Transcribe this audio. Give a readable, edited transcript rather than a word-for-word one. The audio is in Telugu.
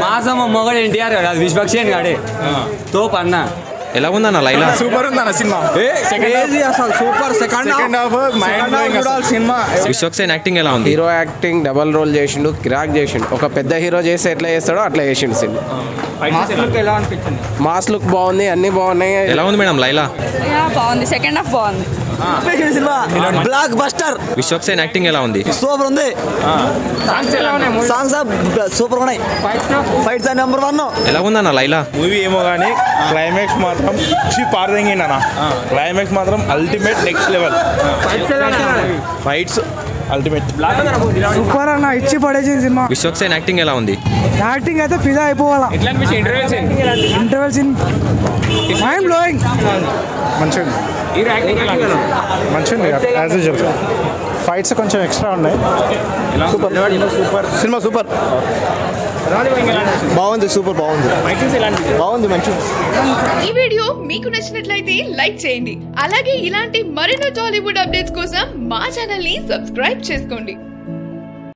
మాసమ్మ మొగడు ఎన్టీఆర్ కదా, అది విశ్వక్షేణ్ గాడే తోపు అన్న. ఎలా ఉందన్న లైలా? సూపర్ ఉందన్న సినిమా, అసలు super. Second half cinema. Vishwaksen acting ఎలా ఉంది? హీరో యాక్టింగ్ డబల్ రోల్ చేసిండు, క్రాక్ చేసిండు. ఒక పెద్ద హీరో చేస్తే ఎట్లా చేస్తాడో అట్లా చేసిండు సినిమా. మాస్ లుక్ బాగుంది, అన్ని బాగున్నాయి. ఎలా ఉంది మేడం లైలా? బాగుంది, సెకండ్ హాఫ్ బాగుంది. Blockbuster. విశ్వక్సేన్ యాక్టింగ్ ఎలా ఉంది? సూపర్ ఉంది. సాంగ్స్ సూపర్ ఉన్నాయి. Fights number 1. ఎలా ఉందన్న లైలా? మూవీ ఏమో కానీ క్లైమాక్స్ మాత్రం పారదెంగిండి అన్న. క్లైమాక్స్ మాత్రం ultimate, next level. Fights ultimate super అన్న, ఇచ్చి పడేసింది సినిమా. విశ్వక్సేన్ యాక్టింగ్ ఎలా ఉంది? యాక్టింగ్ అయితే ఫిదా అయిపోవాలా. Interval scene mind blowing. మంచిగా యాజ్ యూజువల్. ఫైట్స్ కొంచెం ఎక్స్ట్రా ఉన్నాయి. సూపర్ సినిమా, సూపర్ బాగుంది, సూపర్ బాగుంది మంచిగా. ఈ వీడియో మీకు నచ్చినట్లయితే లైక్ చేయండి. అలాగే ఇలాంటి మరిన్ని టాలీవుడ్ అప్డేట్స్ కోసం మా ఛానల్ ని సబ్స్క్రైబ్ చేసుకోండి.